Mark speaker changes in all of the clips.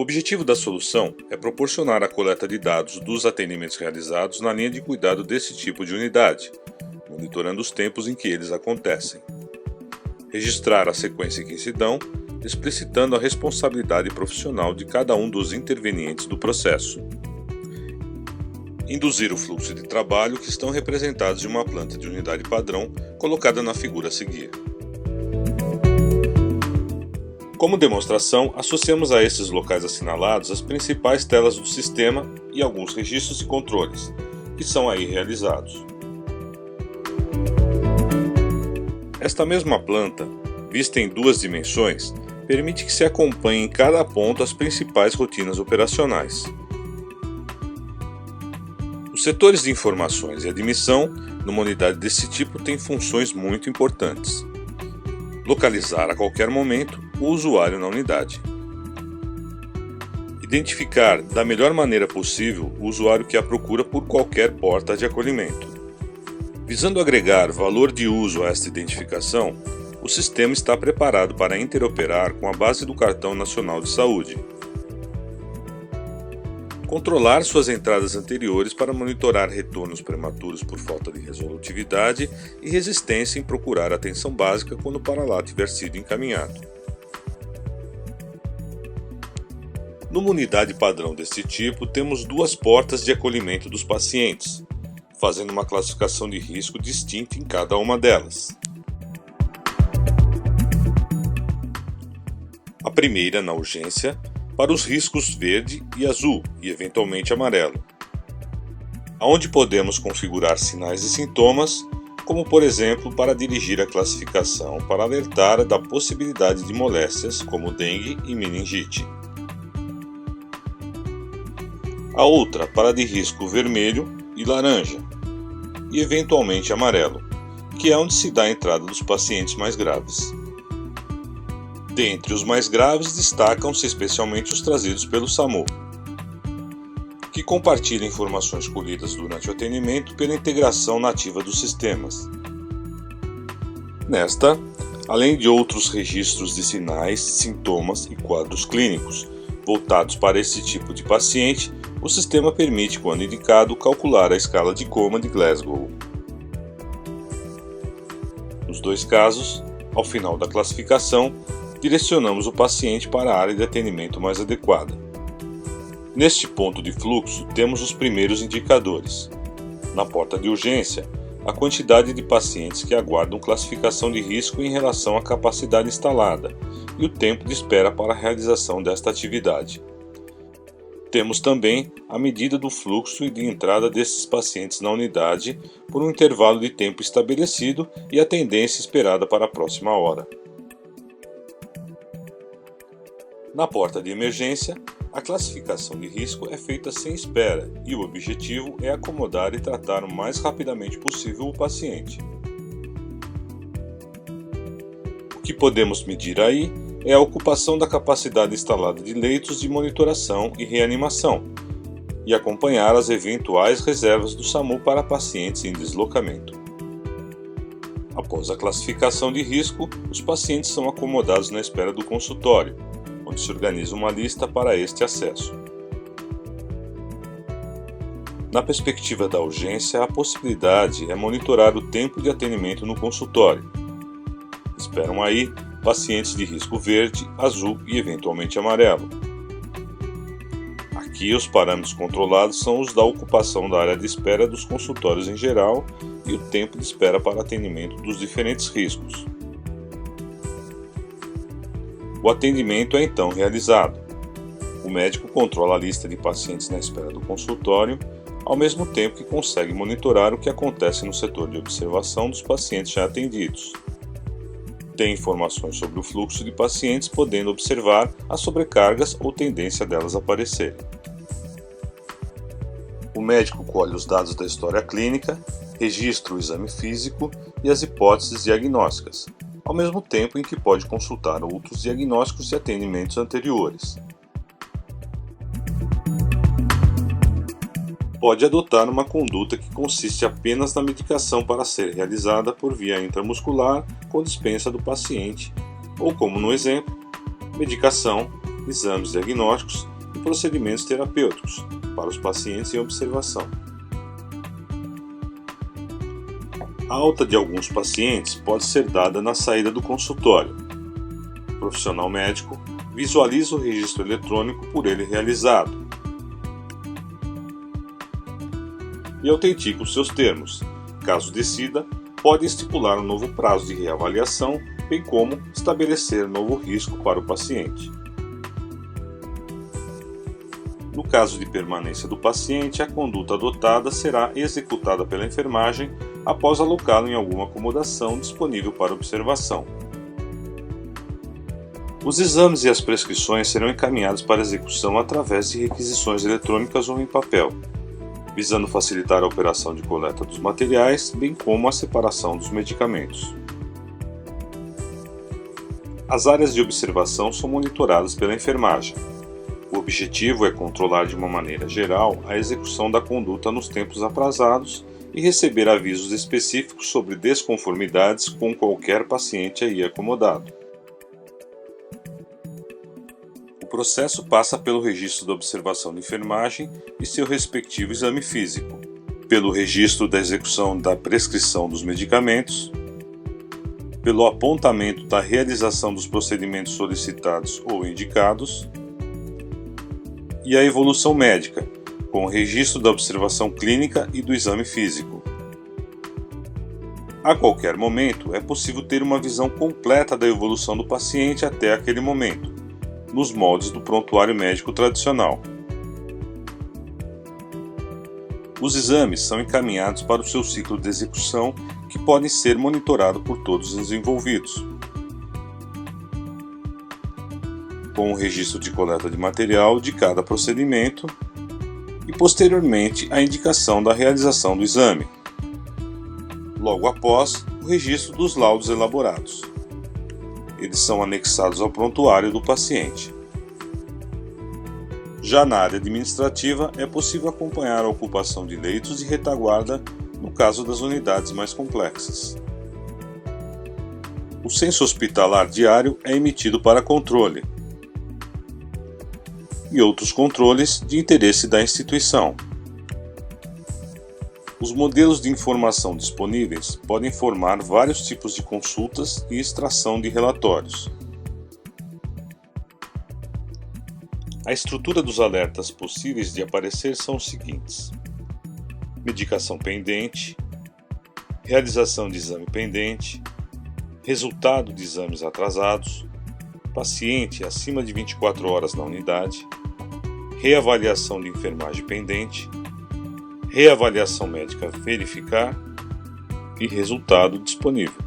Speaker 1: objetivo da solução é proporcionar a coleta de dados dos atendimentos realizados na linha de cuidado desse tipo de unidade, monitorando os tempos em que eles acontecem. Registrar a sequência que se dão, explicitando a responsabilidade profissional de cada um dos intervenientes do processo. Induzir o fluxo de trabalho que estão representados em uma planta de unidade padrão colocada na figura a seguir. Como demonstração, associamos a esses locais assinalados as principais telas do sistema e alguns registros e controles, que são aí realizados. Esta mesma planta, vista em duas dimensões, permite que se acompanhe em cada ponto as principais rotinas operacionais. Os setores de informações e admissão, numa unidade desse tipo, têm funções muito importantes. Localizar a qualquer momento o usuário na unidade. Identificar da melhor maneira possível o usuário que a procura por qualquer porta de acolhimento. Visando agregar valor de uso a esta identificação, o sistema está preparado para interoperar com a base do Cartão Nacional de Saúde. Controlar suas entradas anteriores para monitorar retornos prematuros por falta de resolutividade e resistência em procurar atenção básica quando para lá tiver sido encaminhado. Numa unidade padrão desse tipo, temos duas portas de acolhimento dos pacientes, fazendo uma classificação de risco distinta em cada uma delas. A primeira na urgência, para os riscos verde e azul e eventualmente amarelo, onde podemos configurar sinais e sintomas, como por exemplo para dirigir a classificação para alertar da possibilidade de moléstias como dengue e meningite. A outra para de risco vermelho e laranja e eventualmente amarelo, que é onde se dá a entrada dos pacientes mais graves. Dentre os mais graves, destacam-se especialmente os trazidos pelo SAMU, que compartilha informações colhidas durante o atendimento pela integração nativa dos sistemas. Nesta, além de outros registros de sinais, sintomas e quadros clínicos voltados para esse tipo de paciente, o sistema permite, quando indicado, calcular a escala de coma de Glasgow. Nos dois casos, ao final da classificação, direcionamos o paciente para a área de atendimento mais adequada. Neste ponto de fluxo, temos os primeiros indicadores. Na porta de urgência, a quantidade de pacientes que aguardam classificação de risco em relação à capacidade instalada e o tempo de espera para a realização desta atividade. Temos também a medida do fluxo e de entrada desses pacientes na unidade por um intervalo de tempo estabelecido e a tendência esperada para a próxima hora. Na porta de emergência, a classificação de risco é feita sem espera e o objetivo é acomodar e tratar o mais rapidamente possível o paciente. O que podemos medir aí é a ocupação da capacidade instalada de leitos de monitoração e reanimação e acompanhar as eventuais reservas do SAMU para pacientes em deslocamento. Após a classificação de risco, os pacientes são acomodados na espera do consultório, onde se organiza uma lista para este acesso. Na perspectiva da urgência, a possibilidade é monitorar o tempo de atendimento no consultório. Esperam aí pacientes de risco verde, azul e eventualmente amarelo. Aqui os parâmetros controlados são os da ocupação da área de espera dos consultórios em geral e o tempo de espera para atendimento dos diferentes riscos. O atendimento é então realizado. O médico controla a lista de pacientes na espera do consultório, ao mesmo tempo que consegue monitorar o que acontece no setor de observação dos pacientes já atendidos. Tem informações sobre o fluxo de pacientes, podendo observar as sobrecargas ou tendência delas aparecerem. O médico colhe os dados da história clínica, registra o exame físico e as hipóteses diagnósticas, ao mesmo tempo em que pode consultar outros diagnósticos e atendimentos anteriores. Pode adotar uma conduta que consiste apenas na medicação para ser realizada por via intramuscular com dispensa do paciente, ou como no exemplo, medicação, exames diagnósticos procedimentos terapêuticos para os pacientes em observação. A alta de alguns pacientes pode ser dada na saída do consultório. O profissional médico visualiza o registro eletrônico por ele realizado e autentica os seus termos. Caso decida, pode estipular um novo prazo de reavaliação, bem como estabelecer novo risco para o paciente. No caso de permanência do paciente, a conduta adotada será executada pela enfermagem após alocá-lo em alguma acomodação disponível para observação. Os exames e as prescrições serão encaminhados para execução através de requisições eletrônicas ou em papel, visando facilitar a operação de coleta dos materiais, bem como a separação dos medicamentos. As áreas de observação são monitoradas pela enfermagem. O objetivo é controlar de uma maneira geral a execução da conduta nos tempos aprazados e receber avisos específicos sobre desconformidades com qualquer paciente aí acomodado. O processo passa pelo registro da observação de enfermagem e seu respectivo exame físico, pelo registro da execução da prescrição dos medicamentos, pelo apontamento da realização dos procedimentos solicitados ou indicados, e a evolução médica, com o registro da observação clínica e do exame físico. A qualquer momento, é possível ter uma visão completa da evolução do paciente até aquele momento, nos moldes do prontuário médico tradicional. Os exames são encaminhados para o seu ciclo de execução, que podem ser monitorados por todos os envolvidos, com o registro de coleta de material de cada procedimento e, posteriormente, a indicação da realização do exame. Logo após, o registro dos laudos elaborados. Eles são anexados ao prontuário do paciente. Já na área administrativa, é possível acompanhar a ocupação de leitos de retaguarda no caso das unidades mais complexas. O censo hospitalar diário é emitido para controle e outros controles de interesse da instituição. Os modelos de informação disponíveis podem formar vários tipos de consultas e extração de relatórios. A estrutura dos alertas possíveis de aparecer são os seguintes: medicação pendente, realização de exame pendente, resultado de exames atrasados, paciente acima de 24 horas na unidade, reavaliação de enfermagem pendente, reavaliação médica verificar e resultado disponível.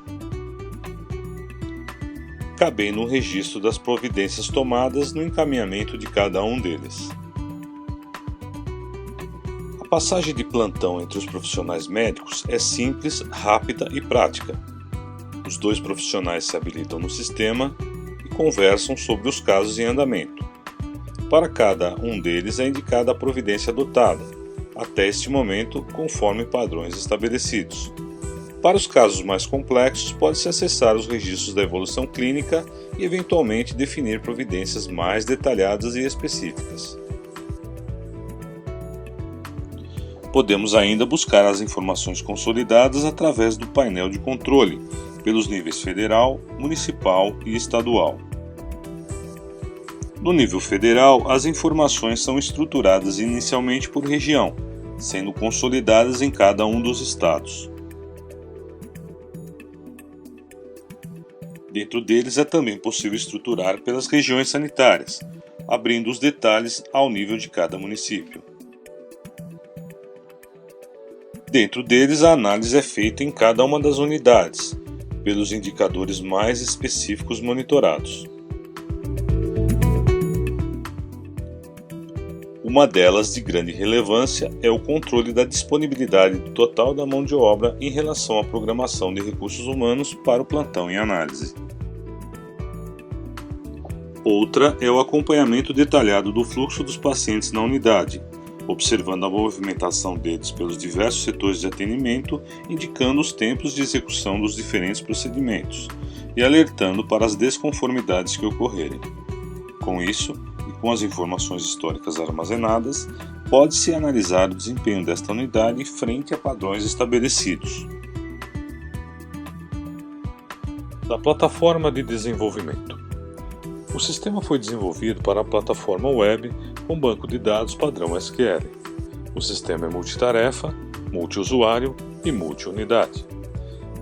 Speaker 1: Cabendo um registro das providências tomadas no encaminhamento de cada um deles. A passagem de plantão entre os profissionais médicos é simples, rápida e prática. Os dois profissionais se habilitam no sistema e conversam sobre os casos em andamento. Para cada um deles é indicada a providência adotada, até este momento, conforme padrões estabelecidos. Para os casos mais complexos, pode-se acessar os registros da evolução clínica e, eventualmente, definir providências mais detalhadas e específicas. Podemos ainda buscar as informações consolidadas através do painel de controle, pelos níveis federal, municipal e estadual. No nível federal, as informações são estruturadas inicialmente por região, sendo consolidadas em cada um dos estados. Dentro deles é também possível estruturar pelas regiões sanitárias, abrindo os detalhes ao nível de cada município. Dentro deles, a análise é feita em cada uma das unidades, pelos indicadores mais específicos monitorados. Uma delas de grande relevância é o controle da disponibilidade total da mão de obra em relação à programação de recursos humanos para o plantão em análise. Outra é o acompanhamento detalhado do fluxo dos pacientes na unidade, observando a movimentação deles pelos diversos setores de atendimento, indicando os tempos de execução dos diferentes procedimentos e alertando para as desconformidades que ocorrerem. Com isso, e Com as informações históricas armazenadas, pode-se analisar o desempenho desta unidade frente a padrões estabelecidos. Da plataforma de desenvolvimento. O sistema foi desenvolvido para a plataforma web com banco de dados padrão SQL. O sistema é multitarefa, multiusuário e multiunidade.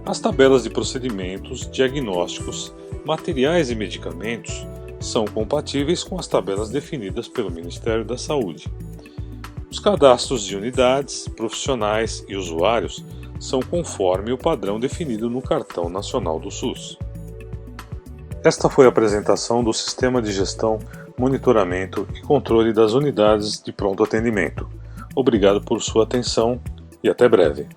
Speaker 1: As tabelas de procedimentos, diagnósticos, materiais e medicamentos são compatíveis com as tabelas definidas pelo Ministério da Saúde. Os cadastros de unidades, profissionais e usuários são conforme o padrão definido no Cartão Nacional do SUS. Esta foi a apresentação do Sistema de Gestão, Monitoramento e Controle das Unidades de Pronto Atendimento. Obrigado por sua atenção e até breve.